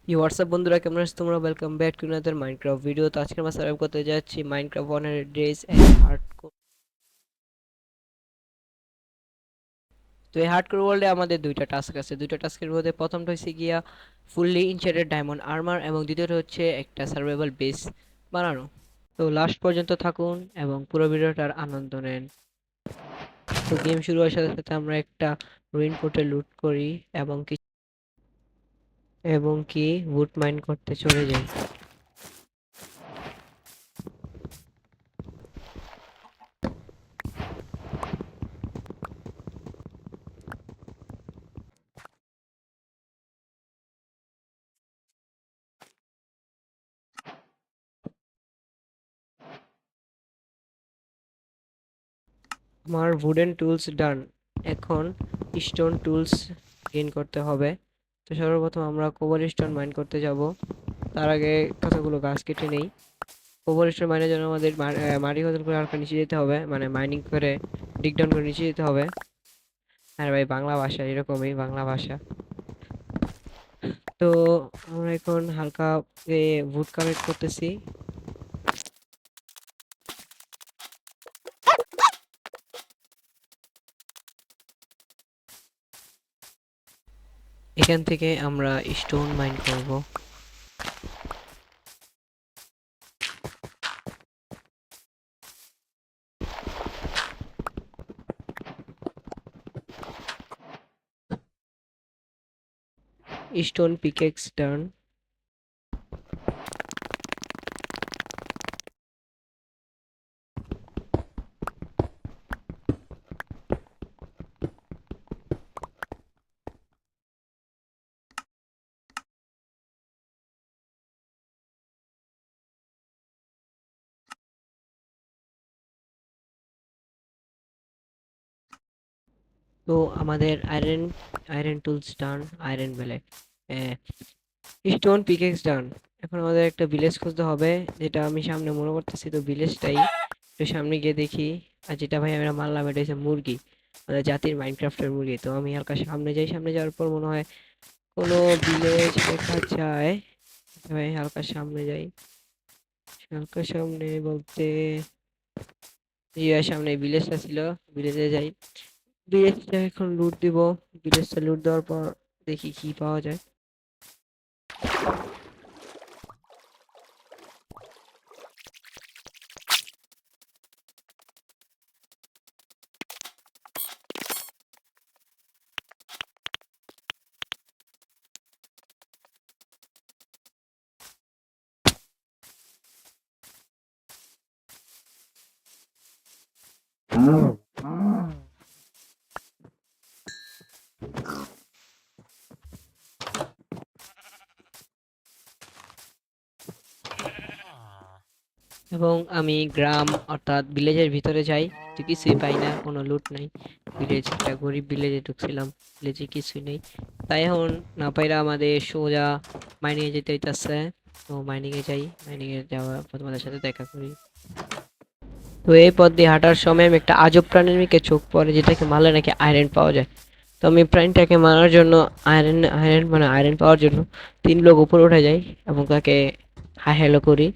WhatsApp বন্ধুরা, কেমন আছো তোমরা? Welcome back to another Minecraft video. তো আজকে আমরা সার্ভাইভ করতে যাচ্ছি মাইনক্রাফট 100 ডেজ এন্ড হার্ডকোর। তো এই হার্ডকোর ওয়ার্ল্ডে আমাদের দুইটা টাস্ক আছে। দুইটা টাস্কের মধ্যে প্রথমটা হচ্ছে গিয়া ফুললি ইনচেটেড ডায়মন্ড আর্মার, এবং দ্বিতীয়টা হচ্ছে একটা সার্ভাইভাল বেস বানানো। তো লাস্ট পর্যন্ত থাকুন এবং পুরো ভিডিওটার আনন্দ নেন। তো গেম শুরু হওয়ার সাথে সাথে আমরা একটা রুইন পোর্টে লুট করি এবং কি উড মাইন করতে চলে যাই। আমার উডেন টুলস ডান। এখন স্টোন টুলস গেইন করতে হবে। তো সর্বপ্রথম আমরা কোবল স্টোন মাইন করতে যাব। তার আগে কতগুলো গাছ কেটে নেই। কোবল স্টোন মাইনের জন্য আমাদের মাটি খোদাই করে হালকা নিচে যেতে হবে, মানে মাইনিং করে ডিগ ডাউন করে নিচে যেতে হবে। আর ভাই, বাংলা ভাষা এরকমই, বাংলা ভাষা। তো আমরা এখন হালকা উড কালেক্ট করতেছি। এখান থেকে আমরা স্টোন মাইন করব। স্টোন পিকেক্স ডান। তো আমাদের আয়রন আয়রন টুলস ডান, আয়রন ব্লেড, স্টোন পিকেক্স ডান। এখন আমাদের একটা ভিলেজ খুঁজতে হবে, যেটা আমি সামনে মনে করতেছি। তো ভিলেজটাই একটু সামনে গিয়ে দেখি। আর যেটা ভাই আমরা মারলাম, এটা হচ্ছে মুরগি, আমাদের জাতির মাইনক্রাফটের মুরগি। তো আমি হালকা সামনে যাই, সামনে যাওয়ার পর মনে হয় কোনো ভিলেজ দেখা যায়। ভাই হালকা সামনে যাই, হালকা সামনে বলতে সামনে ভিলেজটা ছিল, ভিলেজে যাই। ভিলেজটা এখন লুট দিব। ভিলেজটা লুট দেওয়ার পর দেখি কি পাওয়া যায়। এবং আমি গ্রাম অর্থাৎ ভিলেজের ভিতরে যাই, তো কিছুই পাই না, কোনো লুট নাই। ভিলেজ, একটা গরিব ভিলেজে ঢুকছিলাম, ভিলেজে কিছুই নেই। তাই এখন না পাইরা আমাদের সোজা মাইনিংয়ে যেতে হইতাছে। তো মাইনিংয়ে যাই, মাইনিংয়ে যাওয়ার পর তোমাদের সাথে দেখা করি। তো এই পথ দিয়ে হাঁটার সময় আমি একটা আজব প্রাণীর দিকে চোখ পড়ে, যেটাকে মারলে নাকি আয়রন পাওয়া যায়। তো আমি প্রাণীটাকে মারার জন্য আয়রন আয়রন মানে আয়রন পাওয়ার জন্য 3 ব্লক উপরে উঠে যাই এবং তাকে হাই হ্যালো করি।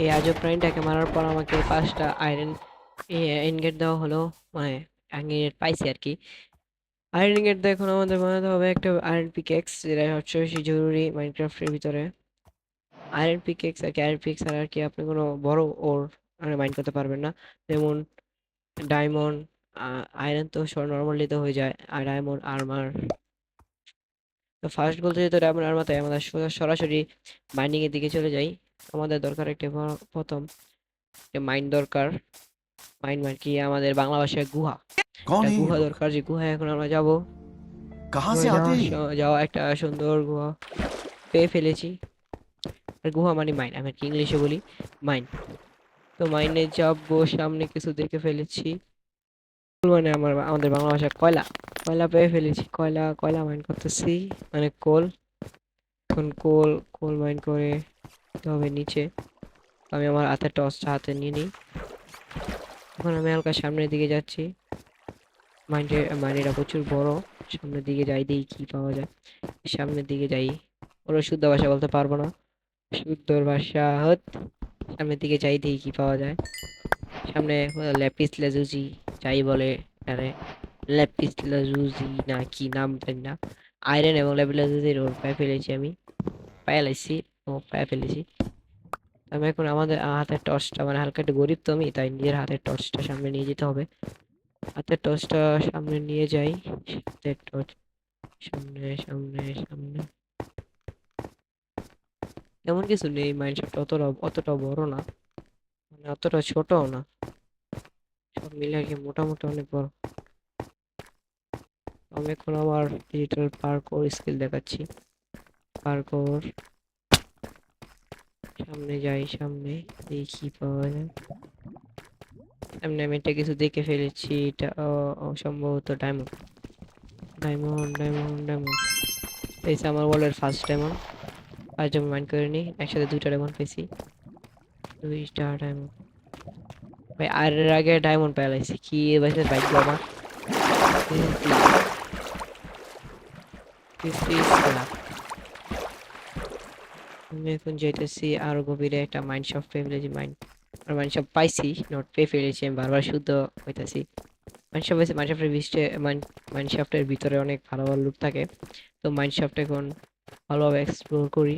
এই আজব প্রাণীটাকে মারার পর আমাকে 5টা আয়রন ইনগেট দেওয়া হলো, মানে ইনগেট পাইছি আর কি। আয়রন ইনগেট দিয়ে এখন আমাদের বানাতে হবে একটা আয়রন পিকেক্স, যেটা সবচেয়ে বেশি জরুরি মাইনক্রাফটের ভিতরে। আয়রন পিকেক্স আর কি, আয়রন পিকেক্স আর কি আপনি কোনো বড় ওর মাইন করতে পারবেন না। যেমন ডায়মন্ড, আয়রন তো নর্মালি তো হয়ে যায়, আর ডায়মন্ড আর্মার। তো ফার্স্ট বলতে যেহেতু ডায়মন্ড আর্মার, তাই আমাদের সরাসরি মাইনিং এর দিকে চলে যাই। আমাদের দরকার একটা প্রথম একটা মাইন দরকার। মাইন মানে কি আমাদের বাংলা ভাষায় গুহা। कौन একটা है ये গুহা लोग? দরকার, যে গুহায় এখন আমরা যাব। कहाँ से গুহায় आते हैं ये? যাওয়া একটা সুন্দর গুহা পেয়ে ফেলেছি। আর গুহা মানে মাইন, আমি কি ইংলিশে বলি মাইন। তো মাইনে যাবো, সামনে কিছু দেখে ফেলেছি, মানে আমাদের বাংলা ভাষায় কয়লা। কয়লা পেয়ে ফেলেছি, কয়লা কয়লা মাইন করতেছি, মানে কোল। এখন কোল কোল মাইন করে যেতে হবে নিচে। আমি আমার হাতে টর্চটা হাতে নিয়ে নিই। এখন আমি হালকা সামনের দিকে যাচ্ছি। মাইনটা প্রচুর বড়। সামনের দিকে যাই, দেখি কি পাওয়া যায়। সামনের দিকে যাই। ওরা শুদ্ধ ভাষা বলতে পারবো না। শুদ্ধ ভাষা হত। সামনের দিকে যাই, দেখি কি পাওয়া যায়। সামনে ল্যাপিস লাজুজি যাই বলে। আরে ল্যাপিস লাজুজি না কি নাম জানি না। আয়রন এবং ল্যাপিস লাজুজির ওর পায়ে ফেলেছি আমি। পায়ে লাইছি। ও পায়ে ফেলেছি। আমি এখন আমাদের হাতের টর্চটা, মানে হালকা একটু গরিব তো আমি, তাই নিজের হাতের টর্চটা সামনে নিয়ে যেতে হবে। হাতের টর্চটা সামনে নিয়ে যাই। হাতের টর্চ সামনে সামনে সামনে। এমন কিছু নেই, মাইনশাফট অতটা বড় না, মানে অতটা ছোটও না। সব মিলে আর কি মোটামুটি অনেক বড়। আমি এখন আমার ডিজিটাল পার্কোর স্কিল দেখাচ্ছি। পার্কোর। সামনে যাই, সামনে দেখি পাওয়া যায়। সামনে আমি একটা কিছু দেখে ফেলেছি, এটা সম্ভবত ডায়মন্ড। Diamond diamond diamond. পেয়েছি আমার ওয়ার্ল্ডের first diamond. First diamond mind করে নি, একসাথে দুইটা ডায়মন্ড পেয়েছি। দুইটা ডায়মন্ড। ভাই আর এর আগে ডায়মন্ড পেলাইছি কি এবার ভাগ্য আমার। 56 লাখ। আমি এখন যাইতেছি আরো গভীরে, একটা মাইন্ড শপ পেয়ে ফেলেছি। আর মাইন্ড শপ পাইছি, নট পেয়ে ফেলেছি। আমি বারবার শুদ্ধ হইতাছি। মাইন্ড শপ হয়েছে, মাইন্ড শপের বিশটে মাইন্ড শপের ভিতরে অনেক ভালো ভালো লুক থাকে। তো মাইন্ড শপটা এখন ভালোভাবে এক্সপ্লোর করি।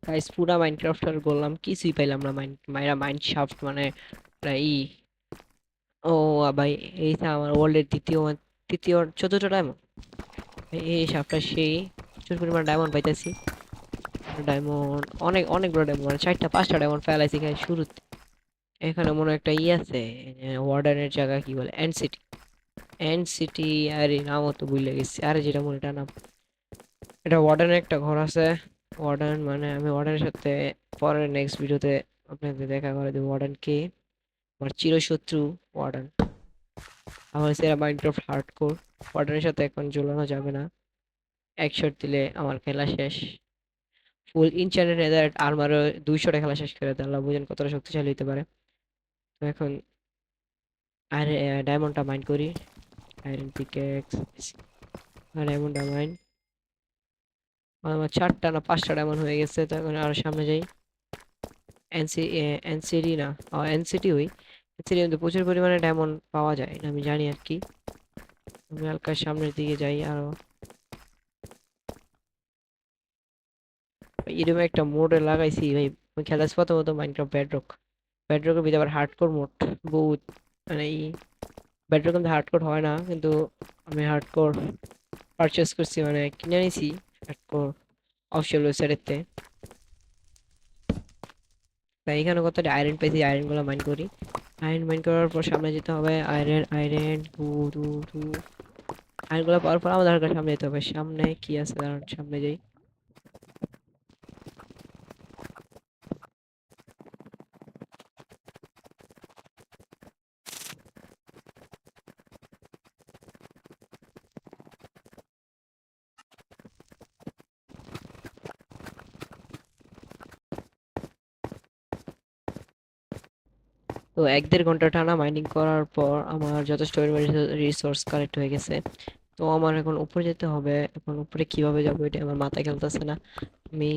গাইস পুরা মাইনক্রাফট আর বললাম কিছুই পাইলাম না। মাইন্ড শাফট মানে ই। ও ভাই, এইটা আমার ওয়ার্ল্ডের তৃতীয় চতুর্থ ডায়মন্ড। এই শাফটটা সেই প্রচুর পরিমাণ ডায়মন্ড পাইতেছি। ডায়মন্ড অনেক অনেক বড় ডায়মন্ড, মানে 4টা 5টা ডায়মন্ড ফেলাইছি খালি শুরুতে। এখানে মনে হয় একটা আছে, ওয়ার্ডেনের জায়গা কি বলে, এন্ড সিটি। And city. আরে নামও তো ভুলে গেছি, আরে যেটা মনে এটা নাম। এটা ওয়ার্ডেনের একটা ঘর আছে। ওয়ার্ডেন মানে আমি ওয়ার্ডেনের সাথে পরের নেক্সট ভিডিওতে আপনাদের দেখা করে দেবো। ওয়ার্ডেন কে? আমার চিরশত্রু ওয়ার্ডেন। আমার সেরা মাইনক্রাফট হার্ডকোর। ওয়ার্ডেনের সাথে এখন ঝোলানো যাবে না। এক শট দিলে আমার খেলা শেষ। ফুল ইনচার্টেড নেদার আর্মারও 200টা খেলা শেষ করে দেয়। আল্লাহ বুঝেন কতটা শক্তিশালী হতে পারে। তো এখন আর ডায়মন্ডটা মাইন করি। Iron pickaxe. আর ডায়মন্ডটা মাইন। আমার 4টা না 5টা ডায়মন্ড হয়ে গেছে। তো এখন আরো সামনে যাই। এনসি এনসিডি না, এনসিটি ওই এনসিডি মধ্যে প্রচুর পরিমাণে ডায়মন্ড পাওয়া যায়, এটা আমি জানি আর কি। আমি হালকা সামনের দিকে যাই আরো। এরকম একটা মোড লাগাইছি ভাই। আমি খেলাছি প্রথমত মাইনক্রাফট বেডরক। বেডরকের ভিতরে আবার হার্ডকোর মোড বহুত, মানে এই বেডরক কিন্তু হার্ডকোর হয় না, কিন্তু আমি হার্ডকোর পারচেস করছি, মানে কিনে নিছি হার্ডকোর অফিসিয়াল ওয়েবসাইটেতে। তাই এখানে কতটা আয়রন পেয়েছি, আয়রন গুলো মাইন করি। আয়রন মাইন করার পর সামনে যেতে হবে। Iron iron two two two. Iron গুলো পাওয়ার পর আমাদের হালকা সামনে যেতে হবে। সামনে কি আছে দাঁড়ান, সামনে যাই। তো 1-1.5 ঘন্টা টানা মাইনিং করার পর আমার যথেষ্ট রিসোর্স কালেক্ট হয়ে গেছে। তো আমার এখন উপরে যেতে হবে। এখন উপরে কিভাবে যাবো এটা আমার মাথায় খেলতেছে না। আমি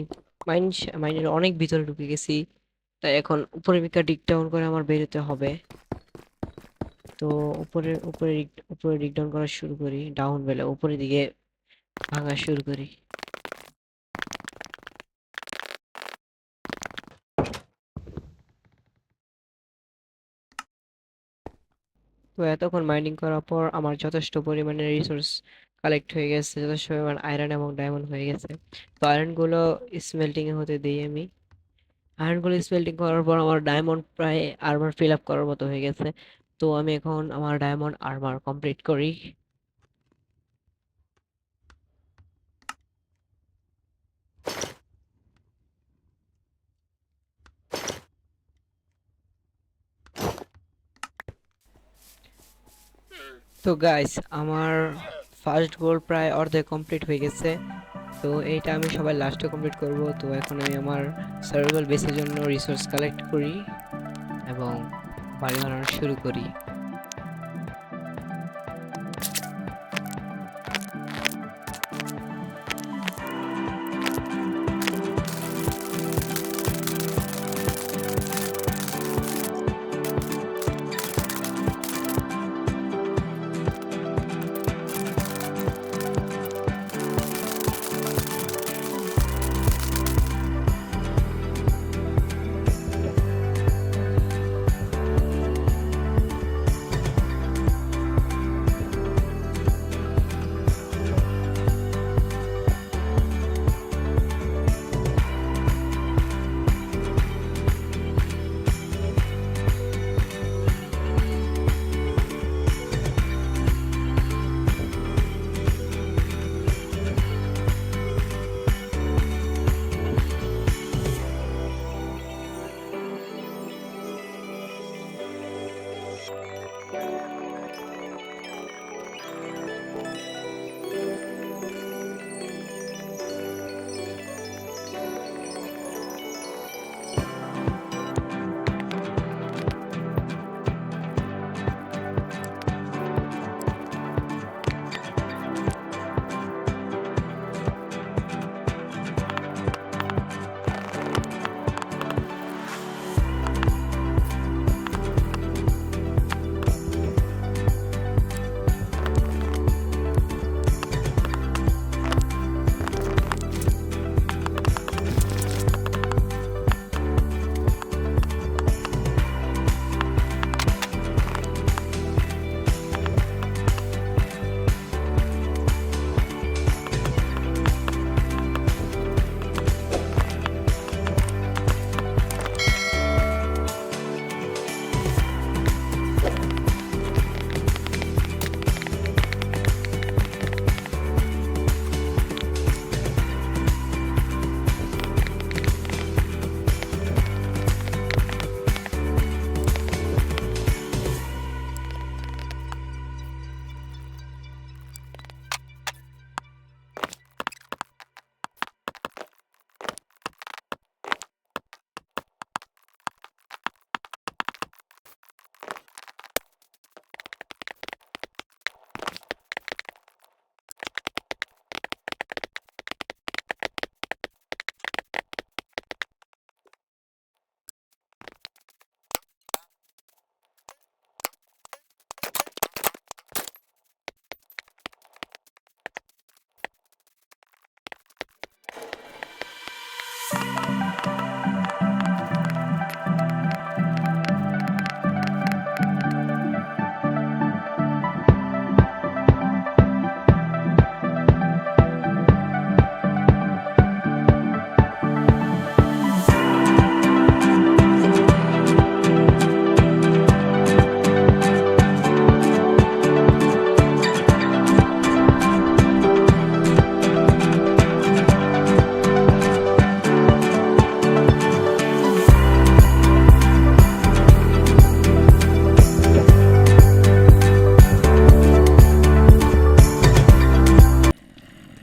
মাইন মাইনের অনেক ভিতরে ঢুকে গেছি। তাই এখন উপরে দিকটা ডিগ ডাউন করে আমার বেরোতে হবে। তো উপরে উপরে উপরে ডিগ ডাউন করা শুরু করি, ডাউন বেলে উপরের দিকে ভাঙা শুরু করি। তো এতক্ষণ মাইনিং করার পর আমার যথেষ্ট পরিমাণে রিসোর্স কালেক্ট হয়ে গেছে, যথেষ্ট পরিমাণ আয়রন এবং ডায়মন্ড হয়ে গেছে। তো আয়রন গুলো স্মেল্টিং এ হতে দিই আমি। আয়রন গুলো স্মেল্টিং করার পর আমার ডায়মন্ড প্রায় আর্মার ফিল আপ করার মতো হয়ে গেছে। তো আমি এখন আমার ডায়মন্ড আর্মার কমপ্লিট করি। তো গাইস আমার ফার্স্ট গোল প্রায় অর্ধেক কমপ্লিট হয়ে গেছে। তো এইটা আমি সবাই লাস্টে কমপ্লিট করব। তো এখন আমি আমার সার্ভাইভাল বেসের জন্য রিসোর্স কালেক্ট করি এবং বাড়ি বানানো শুরু করি।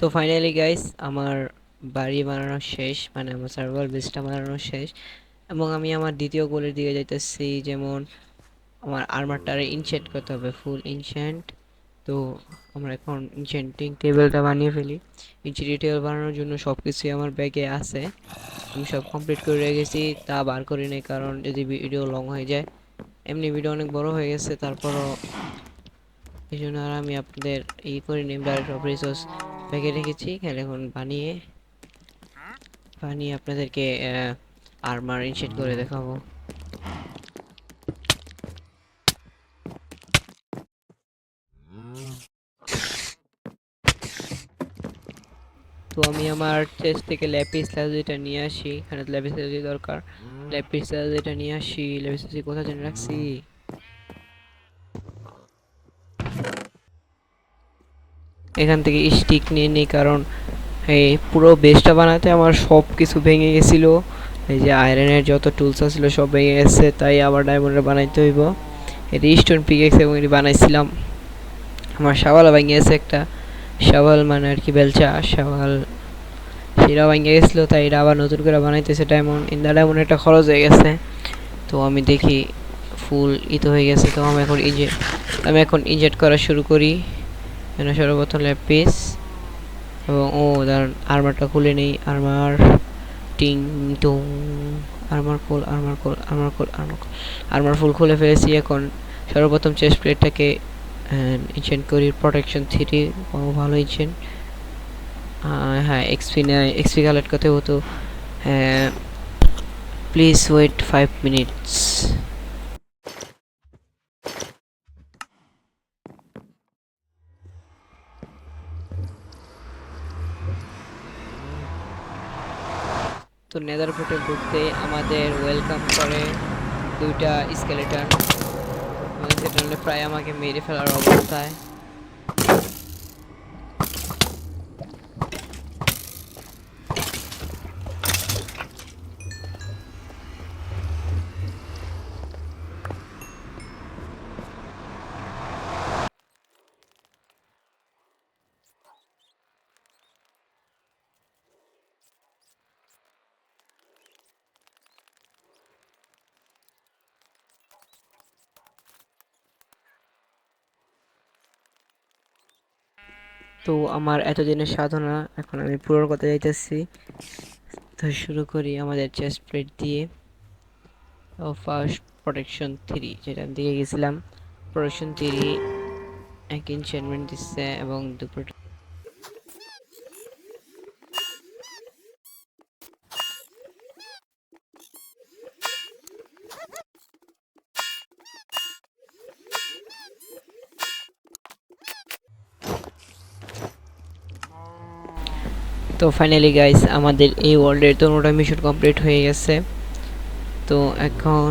তো ফাইনালি গাইস আমার বাড়ি বানানো শেষ, মানে আমার সার্ভার বেসটা বানানো শেষ এবং আমি আমার দ্বিতীয় গোলের দিকে যাইতেছি। যেমন আমার আর্মারটারে ইনশেন্ট করতে হবে, ফুল ইনশেন্ট। তো আমরা এখন ইনশেন্টিং টেবিলটা বানিয়ে ফেলি। ইনশেন্টিং টেবিল বানানোর জন্য সব কিছুই আমার ব্যাগে আছে, আমি সব কমপ্লিট করে রেখেছি, তা বার করি নাই কারণ যদি ভিডিও লং হয়ে যায়। এমনি ভিডিও অনেক বড় হয়ে গেছে, তারপরও এই জন্য আর আমি আপনাদের করে নিই। ডাইরেক্ট সব রিসোর্স ব্যাগে রেখেছি, এখন বানিয়ে বানিয়ে আপনাদেরকে আর্মার ইনশেট করে দেখাবো। তো আমি আমার চেস্ট থেকে ল্যাপিস লাজুলিটা নিয়ে আসি, এখানে ল্যাপিস লাজুলি দরকার। ল্যাপিস লাজুলিটা নিয়ে আসি, ল্যাপিস লাজুলি কোথায় জেনে রাখছি। এখান থেকে স্টিক নিয়ে নিই কারণ এই পুরো বেসটা বানাতে আমার সব কিছু ভেঙে গেছিল। এই যে আয়রনের যত টুলস ছিল সব ভেঙে গেছে, তাই আবার ডায়মন্ডের বানাইতে হইব। এই স্টোন পিকেক্স এবং এটি বানাইছিলাম। আমার শাওয়াল ভেঙে গেছে একটা, শাওয়াল মানে আর কি বেলচা, শাওয়াল সেটা ভেঙে গেছিলো, তাই এটা আবার নতুন করে বানাইতেছে ডায়মন্ড। ইন্দা ডায়মন্ড একটা খরচ হয়ে গেছে। তো আমি দেখি ফুল তো হয়ে গেছে। তো আমি এখন ইনজেক্ট করা শুরু করি। সর্বপ্রথম ল্যাব পিস এবং দাঁড়ান, আর্মারটা খুলে নেই। আর্মার টিং টুং, আর্মার ফুল খুলে ফেলেছি। এখন সর্বপ্রথম চেস্ট প্লেটটাকে ইনচেন্ট করি। প্রোটেকশন 3, ভালো ইনচেন্ট। হ্যাঁ, এক্সপি কালেক্ট করতে হতো। Please wait 5 minutes. তো নেদার পোর্টে ঢুকতে আমাদের ওয়েলকাম করে দুইটা স্কেলেটন। যেটা প্রায় আমাকে মেরে ফেলার অবস্থায়। তো আমার এতদিনের সাধনা এখন আমি পূরণ করতে যাইতেছি। তো শুরু করি আমাদের চেস্ট প্লেট দিয়ে। ফার্স্ট প্রোটেকশন 3, যেটা দিকে গেছিলাম। প্রোটেকশন 3 এক এনচেন্টমেন্ট দিচ্ছে এবং দুপুর। তো ফাইনালি গাইস, আমাদের এই ওয়ার্ল্ডের দোনোটা মিশন কমপ্লিট হয়ে গেছে। তো এখন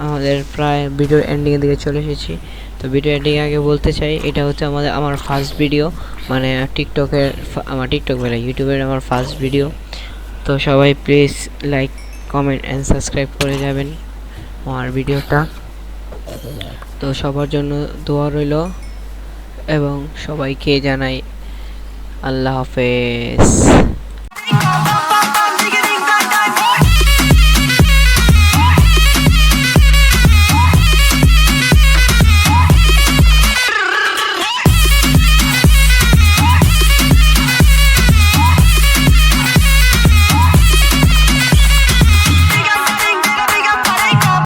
আমাদের প্রায় ভিডিও এন্ডিংয়ের দিকে চলে এসেছি। তো ভিডিও এন্ডিং আগে বলতে চাই, এটা হচ্ছে আমার ফার্স্ট ভিডিও, মানে টিকটক বলে ইউটিউবের আমার ফার্স্ট ভিডিও। তো সবাই please like, comment and subscribe করে যাবেন আমার ভিডিওটা। তো সবার জন্য দোয়া রইল এবং সবাইকে জানাই আল্লাহ হাফেজ।